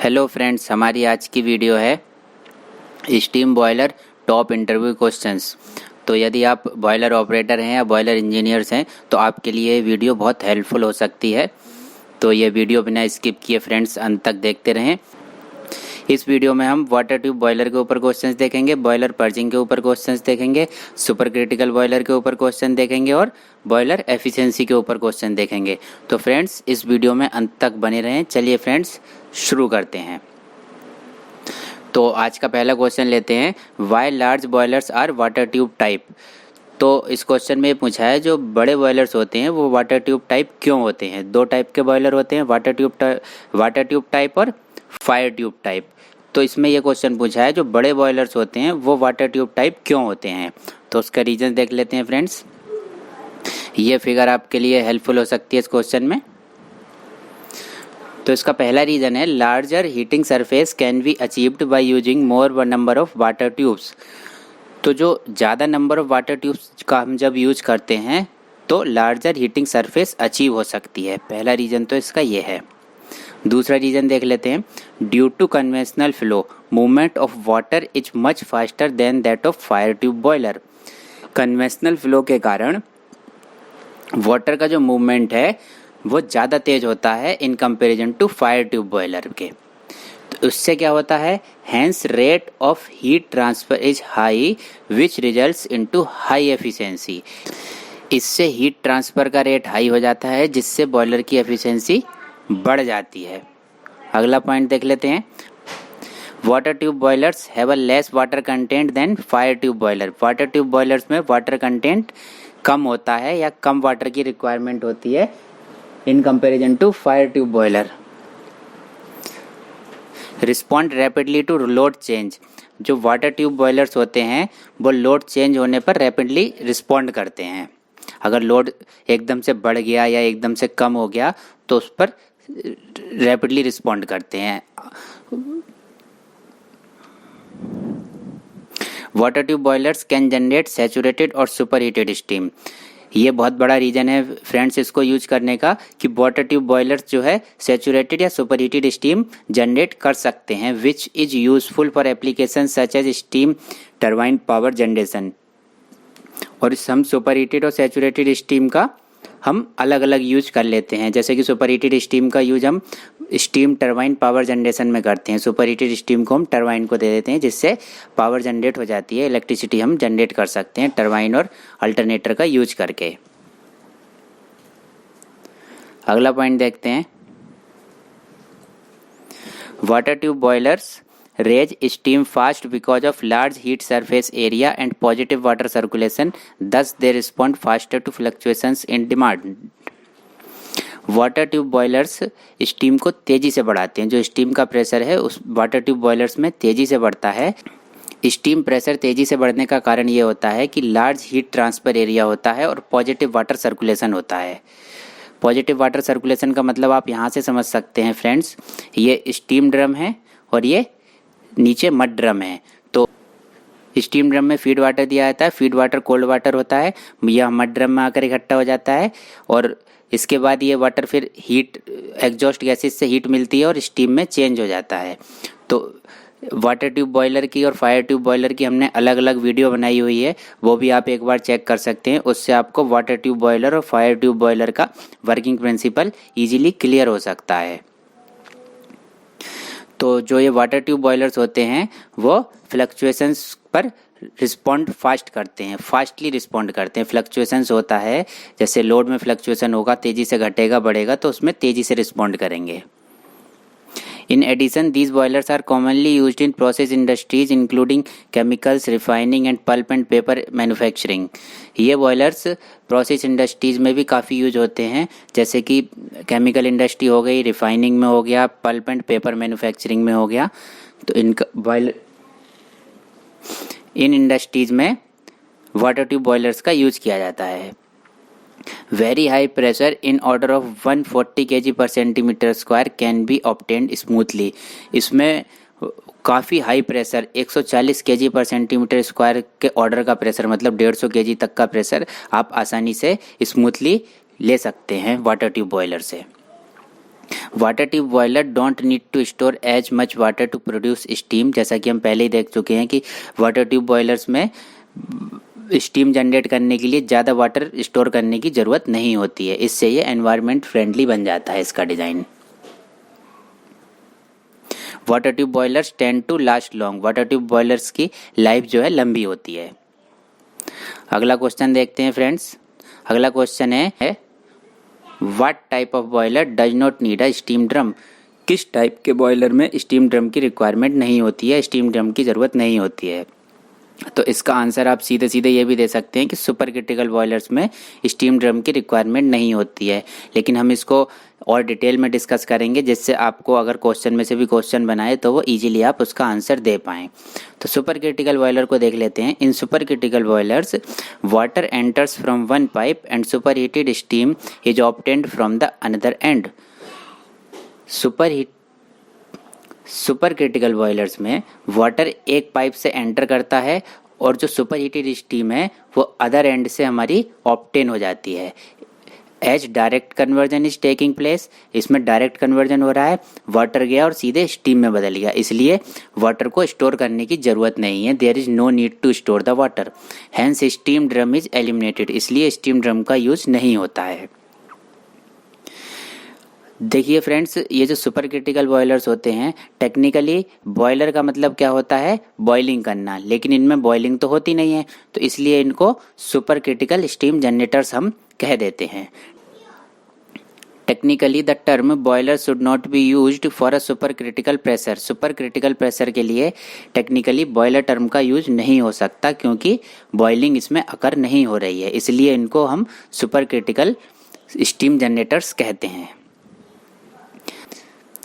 Hello friends, हमारी आज की वीडियो है steam boiler top interview questions. तो यदि आप बॉयलर ऑपरेटर हैं या बॉयलर इंजीनियर्स हैं तो आपके लिए ये वीडियो बहुत हेल्पफुल हो सकती है। तो ये वीडियो बिना स्किप किए फ्रेंड्स अंत तक देखते रहें। इस वीडियो में हम वाटर ट्यूब बॉयलर के ऊपर क्वेश्चंस देखेंगे, बॉयलर पर्जिंग के ऊपर क्वेश्चंस देखेंगे, सुपर क्रिटिकल बॉयलर के ऊपर क्वेश्चन देखेंगे और बॉयलर एफिशिएंसी के ऊपर क्वेश्चन देखेंगे। तो फ्रेंड्स इस वीडियो में अंत तक बने रहें। चलिए फ्रेंड्स शुरू करते हैं। तो आज का पहला क्वेश्चन लेते हैं, why large boilers are water tube type. तो इस क्वेश्चन में पूछा है जो बड़े बॉयलर्स होते हैं वो वाटर ट्यूब टाइप क्यों होते हैं। दो टाइप के बॉयलर होते हैं, वाटर ट्यूब टाइप और फायर ट्यूब टाइप। तो इसमें ये क्वेश्चन पूछा है जो बड़े बॉयलर्स होते हैं वो वाटर ट्यूब टाइप क्यों होते हैं। तो उसका रीजन देख लेते हैं फ्रेंड्स। ये फिगर आपके लिए हेल्पफुल हो सकती है इस क्वेश्चन में। तो इसका पहला रीज़न है, larger heating surface can be achieved by using more number of water tubes. तो जो ज़्यादा नंबर ऑफ वाटर ट्यूब्स का हम जब यूज करते हैं तो लार्जर हीटिंग सरफेस अचीव हो सकती है। पहला रीज़न तो इसका ये है। दूसरा रीज़न देख लेते हैं, due to conventional flow movement of water is much faster than that of fire tube boiler. Conventional flow के कारण वाटर का जो मूवमेंट है वो ज़्यादा तेज होता है in comparison to fire tube boiler के। तो उससे क्या होता है, hence rate of heat transfer is high which results into high efficiency. इससे हीट ट्रांसफ़र का रेट हाई हो जाता है जिससे बॉयलर की एफिशिएंसी बढ़ जाती है। अगला पॉइंट देख लेते हैं, water tube boilers have a less water content than fire tube boiler. Water tube boilers में वाटर कंटेंट कम होता है या कम वाटर की रिक्वायरमेंट होती है in comparison to fire tube boiler. Respond rapidly to load change. जो वाटर ट्यूब बॉयलर्स होते हैं वो लोड चेंज होने पर रैपिडली रिस्पॉन्ड करते हैं। अगर लोड एकदम से बढ़ गया या एकदम से कम हो गया तो उस पर रैपिडली रिस्पॉन्ड करते हैं। Water tube boilers can generate saturated और सुपर हीटेड स्टीम। ये बहुत बड़ा रीज़न है फ्रेंड्स इसको यूज करने का कि वाटर ट्यूब बॉयलर्स जो है सैचुरेटेड या सुपर हीटेड स्टीम जनरेट कर सकते हैं, which is useful for application such as steam turbine power generation. और इस हम सुपर हीटेड और सैचुरेटेड स्टीम का हम अलग अलग यूज कर लेते हैं। जैसे कि सुपर हीटेड स्टीम का यूज हम स्टीम टरबाइन पावर जनरेशन में करते हैं। सुपर हीटेड स्टीम को हम टरबाइन को दे देते हैं जिससे पावर जनरेट हो जाती है, इलेक्ट्रिसिटी हम जनरेट कर सकते हैं टरबाइन और अल्टरनेटर का यूज करके। अगला पॉइंट देखते हैं, water tube boilers raise steam fast because of large heat surface area and positive water circulation, thus they respond faster to fluctuations in demand. Water tube boilers steam को तेज़ी से बढ़ाते हैं। जो स्टीम का प्रेशर है उस वाटर ट्यूब बॉयलर्स में तेज़ी से बढ़ता है। स्टीम प्रेशर तेज़ी से बढ़ने का कारण ये होता है कि लार्ज हीट ट्रांसफर एरिया होता है और पॉजिटिव वाटर सर्कुलेशन होता है। पॉजिटिव वाटर सर्कुलेशन का मतलब आप यहाँ से समझ सकते हैं फ्रेंड्स, ये स्टीम ड्रम है और ये नीचे मड ड्रम है। तो स्टीम ड्रम में फीड वाटर दिया जाता है, फीड वाटर कोल्ड वाटर होता है, यह मड ड्रम में आकर इकट्ठा हो जाता है और इसके बाद ये वाटर फिर हीट एग्जॉस्ट गैसेस से हीट मिलती है और स्टीम में चेंज हो जाता है। तो वाटर ट्यूब बॉयलर की और फायर ट्यूब बॉयलर की हमने अलग अलग वीडियो बनाई हुई है, वो भी आप एक बार चेक कर सकते हैं। उससे आपको वाटर ट्यूब बॉयलर और फायर ट्यूब बॉयलर का वर्किंग प्रिंसिपल ईजिली क्लियर हो सकता है। तो जो ये वाटर ट्यूब बॉयलर्स होते हैं वो फ्लक्चुएशंस पर रिस्पॉन्ड फास्ट करते हैं, फास्टली रिस्पॉन्ड करते हैं। फ्लक्चुएशंस होता है जैसे लोड में फ्लक्चुएशन होगा, तेज़ी से घटेगा बढ़ेगा तो उसमें तेज़ी से रिस्पॉन्ड करेंगे। In addition, these boilers are commonly used in process industries including chemicals, refining and pulp and paper manufacturing. ये बॉयलर्स प्रोसेस इंडस्ट्रीज में भी काफ़ी यूज होते हैं, जैसे कि केमिकल इंडस्ट्री हो गई, रिफाइनिंग में हो गया, पल्प एंड पेपर मैन्युफैक्चरिंग में हो गया। तो इन इंडस्ट्रीज में वाटर ट्यूब बॉयलर्स का यूज किया जाता है। Very high pressure in order of 140 kg पर centimetre square can be obtained smoothly. इसमें काफ़ी हाई प्रेशर 140 kg पर सेंटीमीटर स्क्वायर के ऑर्डर का प्रेशर मतलब 150 kg तक का प्रेशर आप आसानी से स्मूथली ले सकते हैं वाटर ट्यूब बॉयलर से। Water tube boiler don't need to store as much water to produce steam. जैसा कि हम पहले ही देख चुके हैं कि वाटर ट्यूब बॉयलर्स में स्टीम जनरेट करने के लिए ज़्यादा वाटर स्टोर करने की ज़रूरत नहीं होती है। इससे ये एनवायरनमेंट फ्रेंडली बन जाता है इसका design. Water tube boilers tend to last long. Water tube boilers की लाइफ जो है लंबी होती है। अगला क्वेश्चन देखते हैं फ्रेंड्स। अगला क्वेश्चन है what type of boiler does not need a steam drum. किस टाइप के बॉयलर में स्टीम ड्रम की रिक्वायरमेंट नहीं होती है, स्टीम ड्रम की ज़रूरत नहीं होती है। तो इसका आंसर आप सीधे सीधे ये भी दे सकते हैं कि सुपर क्रिटिकल बॉयलर्स में स्टीम ड्रम की रिक्वायरमेंट नहीं होती है। लेकिन हम इसको और डिटेल में डिस्कस करेंगे, जिससे आपको अगर क्वेश्चन में से भी क्वेश्चन बनाए तो वो इजीली आप उसका आंसर दे पाएँ। तो सुपर क्रिटिकल बॉयलर को देख लेते हैं। In super critical boilers water enters from one pipe and super heated steam is obtained from the another end. Super critical boilers में वाटर एक पाइप से एंटर करता है और जो सुपर हीटेड स्टीम है वो अदर एंड से हमारी ऑब्टेन हो जाती है। As direct conversion is taking place, इसमें डायरेक्ट कन्वर्जन हो रहा है, वाटर गया और सीधे स्टीम में बदल गया, इसलिए वाटर को स्टोर करने की ज़रूरत नहीं है। There is no need to store the water, hence steam drum is eliminated, इसलिए स्टीम ड्रम का यूज़ नहीं होता है। देखिए फ्रेंड्स, ये जो सुपर क्रिटिकल बॉयलर्स होते हैं, टेक्निकली बॉयलर का मतलब क्या होता है, बॉइलिंग करना, लेकिन इनमें बॉइलिंग तो होती नहीं है, तो इसलिए इनको सुपर क्रिटिकल स्टीम जनरेटर्स हम कह देते हैं। Technically the term boiler should not be used for a super critical pressure. Super critical pressure के लिए टेक्निकली बॉयलर टर्म का यूज नहीं हो सकता, क्योंकि बॉइलिंग इसमें अकर नहीं हो रही है, इसलिए इनको हम सुपर क्रिटिकल स्टीम जनरेटर्स कहते हैं।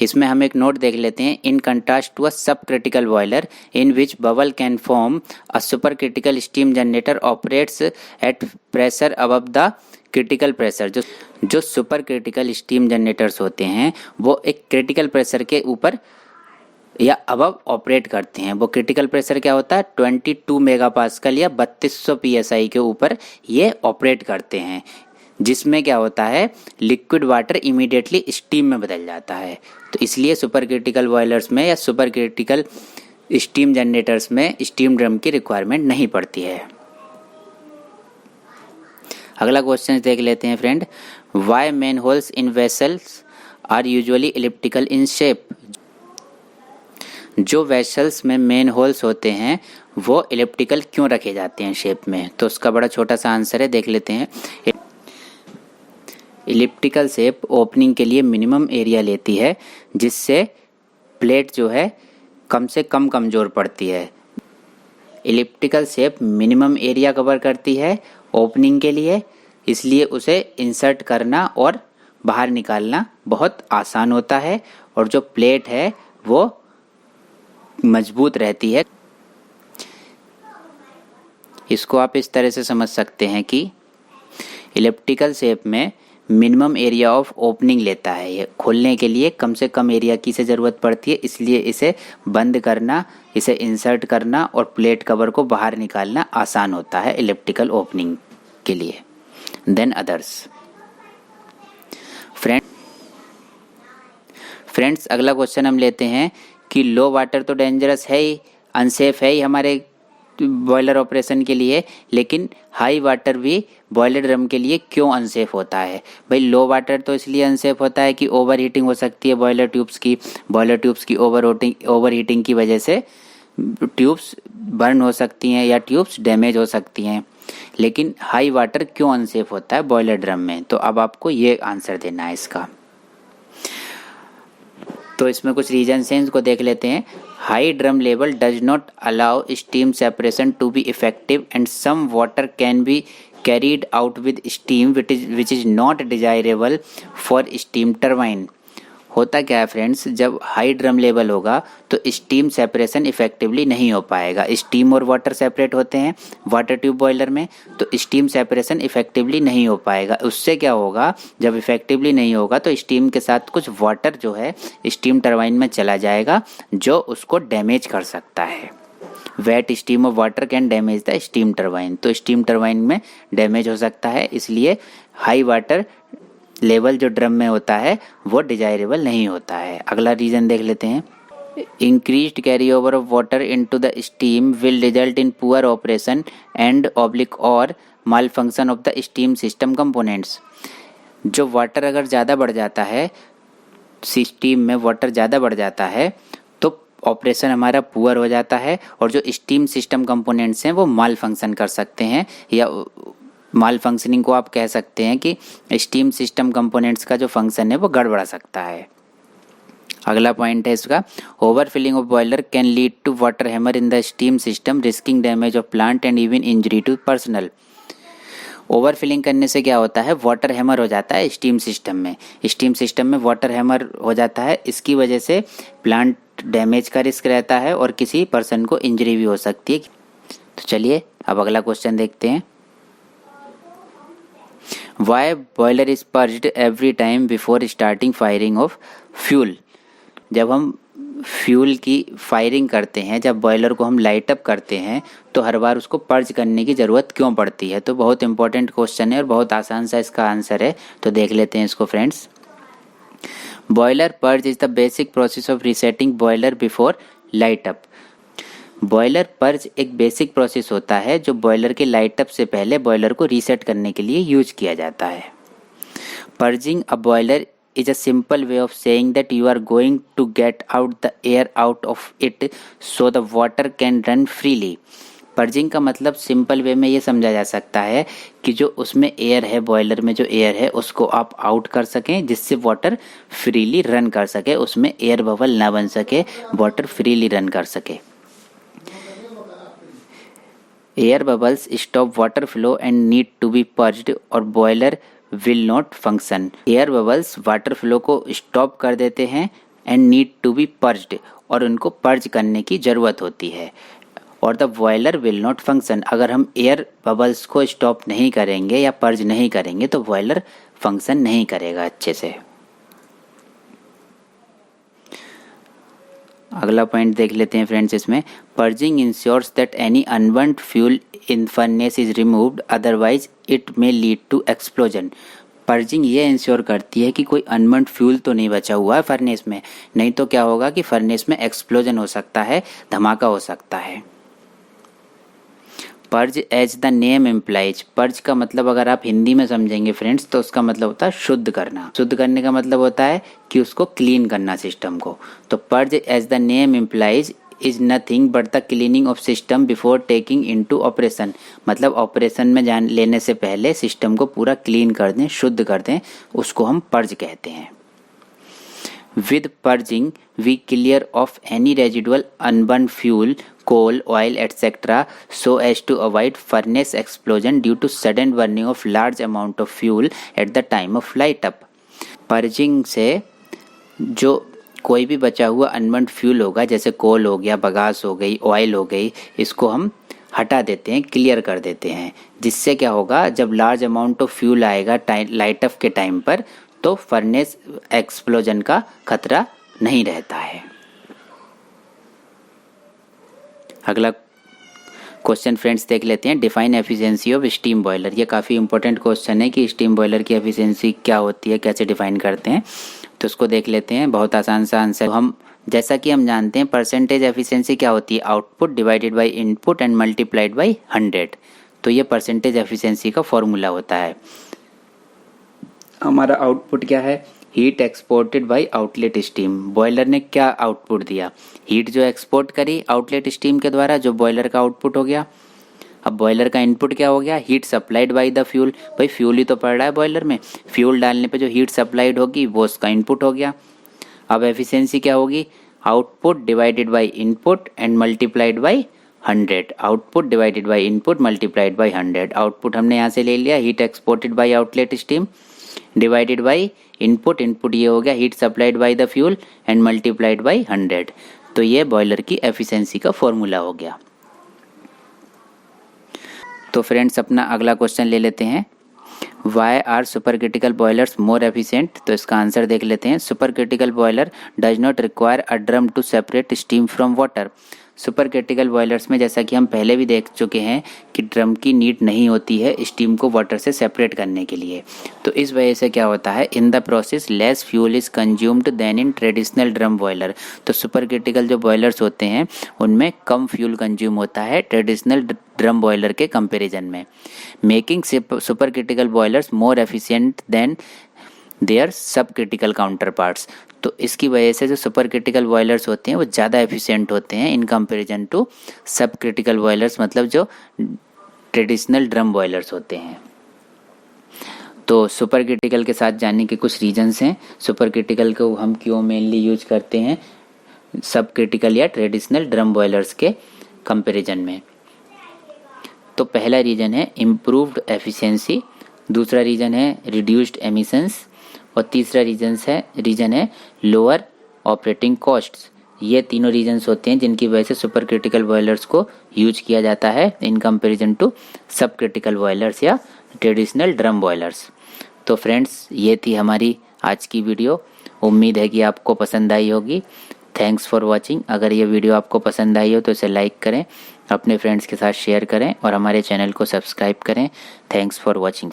इसमें हम एक नोट देख लेते हैं। इन कंट्रास्ट टू अ सब critical boiler in which bubble can form, a super critical steam generator operates at pressure above the critical pressure. जो सुपर क्रिटिकल स्टीम जनरेटर्स होते हैं वो एक क्रिटिकल प्रेशर के ऊपर या अबव ऑपरेट करते हैं। वो क्रिटिकल प्रेशर क्या होता है, 22 मेगापास्कल या 3200 psi के ऊपर ये ऑपरेट करते हैं, जिसमें क्या होता है, लिक्विड वाटर इमीडिएटली स्टीम में बदल जाता है। तो इसलिए सुपर क्रिटिकल बॉयलर्स में या सुपर क्रिटिकल स्टीम जनरेटर्स में स्टीम ड्रम की रिक्वायरमेंट नहीं पड़ती है। अगला क्वेश्चन देख लेते हैं friend. Why manholes in vessels are usually elliptical in shape. जो वेसल्स में मेन होल्स होते हैं वो इलिप्टिकल क्यों रखे जाते हैं शेप में, तो उसका बड़ा छोटा सा आंसर है, देख लेते हैं। इलिप्टिकल शेप ओपनिंग के लिए मिनिमम एरिया लेती है, जिससे प्लेट जो है कम से कम कमज़ोर पड़ती है। Elliptical shape minimum area cover करती है ओपनिंग के लिए, इसलिए उसे इंसर्ट करना और बाहर निकालना बहुत आसान होता है, और जो प्लेट है वो मजबूत रहती है। इसको आप इस तरह से समझ सकते हैं कि इलिप्टिकल शेप में मिनिमम एरिया ऑफ ओपनिंग लेता है, ये खोलने के लिए कम से कम एरिया की से ज़रूरत पड़ती है, इसलिए इसे बंद करना, इसे इंसर्ट करना और प्लेट कवर को बाहर निकालना आसान होता है इलिप्टिकल ओपनिंग के लिए देन अदर्स। फ्रेंड्स अगला क्वेश्चन हम लेते हैं कि लो वाटर तो डेंजरस है ही, अनसेफ है ही हमारे बॉयलर ऑपरेशन के लिए, लेकिन हाई वाटर भी बॉयलर ड्रम के लिए क्यों अनसेफ होता है। भाई लो वाटर तो इसलिए अनसेफ होता है कि ओवर हीटिंग हो सकती है बॉयलर ट्यूब्स की ओवर हीटिंग की वजह से ट्यूब्स बर्न हो सकती हैं या ट्यूब्स डैमेज हो सकती हैं। लेकिन हाई वाटर क्यों अनसेफ होता है बॉयलर ड्रम में, तो अब आपको ये आंसर देना है इसका। तो इसमें कुछ रीजन्स हैं, इसको देख लेते हैं। High drum level does not allow steam separation to be effective and some water can be carried out with steam which is not desirable for steam turbine. होता क्या है फ्रेंड्स, जब हाई ड्रम लेवल होगा तो steam separation effectively नहीं हो पाएगा। Steam और वाटर सेपरेट होते हैं वाटर ट्यूब बॉयलर में, तो स्टीम सेपरेशन इफेक्टिवली नहीं हो पाएगा। उससे क्या होगा, जब इफेक्टिवली नहीं होगा तो स्टीम के साथ कुछ वाटर जो है स्टीम टरबाइन में चला जाएगा, जो उसको डैमेज कर सकता है। Wet steam of water can damage the steam turbine, तो स्टीम टरबाइन में डैमेज हो सकता है, इसलिए हाई वाटर लेवल जो ड्रम में होता है वो डिजायरेबल नहीं होता है। अगला रीज़न देख लेते हैं। Increased carry over of water into the steam will result in poor operation and oblique और malfunction of the steam system components. जो वाटर अगर ज़्यादा बढ़ जाता है, स्टीम में वाटर ज़्यादा बढ़ जाता है तो ऑपरेशन हमारा पुअर हो जाता है और जो स्टीम सिस्टम कंपोनेंट्स हैं वो माल फंक्शन कर सकते हैं, या माल फंक्शनिंग को आप कह सकते हैं कि स्टीम सिस्टम कंपोनेंट्स का जो फंक्शन है वो गड़बड़ा सकता है। अगला पॉइंट है इसका, over filling of boiler can lead to water hammer in the steam system risking damage of plant and even injury to personal. Over filling करने से क्या होता है, वाटर हैमर हो जाता है स्टीम सिस्टम में। स्टीम सिस्टम में वाटर हैमर हो जाता है, इसकी वजह से प्लांट डैमेज का रिस्क रहता है और किसी पर्सन को इंजरी भी हो सकती है। तो चलिए अब अगला क्वेश्चन देखते हैं। Why boiler is purged every time before starting firing of fuel. जब हम फ्यूल की फायरिंग करते हैं, जब बॉयलर को हम लाइट अप करते हैं तो हर बार उसको पर्ज करने की ज़रूरत क्यों पड़ती है। तो बहुत इंपॉर्टेंट क्वेश्चन है और बहुत आसान सा इसका आंसर है, तो देख लेते हैं इसको friends. Boiler purge is the basic process of resetting boiler before light up. Boiler purge एक बेसिक प्रोसेस होता है जो बॉयलर के लाइट अप से पहले बॉयलर को रीसेट करने के लिए यूज किया जाता है। Purging a boiler is a simple way of saying that you are going to get out the air out of it so the water can run freely। Purging का मतलब simple way में ये समझा जा सकता है कि जो उसमें एयर है, बॉयलर में जो एयर है उसको आप आउट कर सकें जिससे वाटर फ्रीली रन कर सके, उसमें एयर बबल ना बन सके, वाटर फ्रीली रन कर सके। Air bubbles stop water flow and need to be purged और boiler will not function. Air bubbles water flow को स्टॉप कर देते हैं and need to be purged और उनको पर्ज करने की ज़रूरत होती है, और the boiler will not function. अगर हम एयर बबल्स को स्टॉप नहीं करेंगे या पर्ज नहीं करेंगे तो बॉयलर फंक्शन नहीं करेगा अच्छे से। अगला पॉइंट देख लेते हैं फ्रेंड्स इसमें। Purging ensures that any unburned fuel in furnace is removed otherwise it may lead to explosion. Purging ये इंश्योर करती है कि कोई अनबर्न्ड फ्यूल तो नहीं बचा हुआ है फर्नेस में, नहीं तो क्या होगा कि फर्नेस में एक्सप्लोजन हो सकता है, धमाका हो सकता है। Purge as the name implies. Purge का मतलब अगर आप हिंदी में समझेंगे फ्रेंड्स तो उसका मतलब होता है शुद्ध करना। शुद्ध करने का मतलब होता है कि उसको क्लीन करना सिस्टम को। तो purge as the name implies is nothing but the cleaning of system before taking into operation. मतलब ऑपरेशन में जान लेने से पहले सिस्टम को पूरा क्लीन कर दें, शुद्ध कर दें, उसको हम पर्ज कहते हैं। With purging, we clear off any residual unburned fuel, coal, oil, etc. so as to avoid furnace explosion due to sudden burning of large amount of fuel at the time of light up। Purging से जो कोई भी बचा हुआ unburned fuel होगा, जैसे कोल हो गया, बगास हो गई, ऑयल हो गई, इसको हम हटा देते हैं, क्लियर कर देते हैं। जिससे क्या होगा, जब लार्ज अमाउंट ऑफ फ्यूल आएगा लाइट अप के टाइम पर तो फर्नेस एक्सप्लोजन का खतरा नहीं रहता है। अगला क्वेश्चन फ्रेंड्स देख लेते हैं। Define efficiency of steam boiler. ये काफ़ी इंपॉर्टेंट क्वेश्चन है कि स्टीम बॉयलर की एफिशिएंसी क्या होती है, कैसे डिफाइन करते हैं, तो उसको देख लेते हैं। बहुत आसान सा आंसर। हम जैसा कि हम जानते हैं परसेंटेज एफिशिएंसी क्या होती है, output divided by input and multiplied by 100। तो ये परसेंटेज एफिशिएंसी का फॉर्मूला होता है। हमारा आउटपुट क्या है, heat exported by outlet steam. Boiler ने क्या आउटपुट दिया, हीट जो एक्सपोर्ट करी आउटलेट स्टीम के द्वारा, जो बॉयलर का आउटपुट हो गया। अब बॉयलर का इनपुट क्या हो गया, heat supplied by the fuel. भाई फ्यूल ही तो पड़ रहा है बॉयलर में, फ्यूल डालने पे जो हीट सप्लाइड होगी वो उसका इनपुट हो गया। अब एफिशिएंसी क्या होगी, output divided by input and multiplied by 100। Output divided by input multiplied by 100। Output हमने यहाँ से ले लिया, heat exported by outlet steam divided by input, input ये हो गया heat supplied by the fuel and multiplied by 100। तो ये बॉयलर की एफिशिएंसी का फॉर्मूला हो गया। तो फ्रेंड्स अपना अगला क्वेश्चन ले लेते हैं। Why are super critical boilers more efficient. तो इसका आंसर देख लेते हैं। Supercritical boiler does not require a drum to separate steam from water. Super critical boilers में जैसा कि हम पहले भी देख चुके हैं कि ड्रम की नीड नहीं होती है स्टीम को वाटर से सेपरेट करने के लिए। तो इस वजह से क्या होता है, in the process less fuel is consumed than in traditional drum boiler. तो सुपर क्रिटिकल जो बॉयलर्स होते हैं उनमें कम फ्यूल कंज्यूम होता है ट्रेडिशनल ड्रम बॉयलर के कंपैरिजन में, making super critical boilers more efficient than their subcritical counterparts. तो इसकी वजह से जो सुपर क्रिटिकल बॉयलर्स होते हैं वो ज़्यादा एफिशिएंट होते हैं इन कंपैरिजन टू सब क्रिटिकल बॉयलर्स, मतलब जो ट्रेडिशनल ड्रम बॉयलर्स होते हैं। तो सुपर क्रिटिकल के साथ जानने के कुछ रीजंस हैं। सुपर क्रिटिकल को हम क्यों मेनली यूज करते हैं सब क्रिटिकल या ट्रेडिशनल ड्रम बॉयलर्स के कंपैरिजन में। तो पहला रीजन है इम्प्रूव्ड एफिशिएंसी, दूसरा रीजन है रिड्यूस्ड एमिशंस और तीसरा रीजन है लोअर ऑपरेटिंग कॉस्ट्स। ये तीनों रीजन्स होते हैं जिनकी वजह से सुपर क्रिटिकल बॉयलर्स को यूज किया जाता है इन कंपैरिजन टू सब क्रिटिकल बॉयलर्स या ट्रेडिशनल ड्रम बॉयलर्स। तो फ्रेंड्स, ये थी हमारी आज की वीडियो। उम्मीद है कि आपको पसंद आई होगी। Thanks for watching. अगर ये वीडियो आपको पसंद आई हो तो इसे लाइक करें, अपने फ्रेंड्स के साथ शेयर करें और हमारे चैनल को सब्सक्राइब करें। Thanks for watching.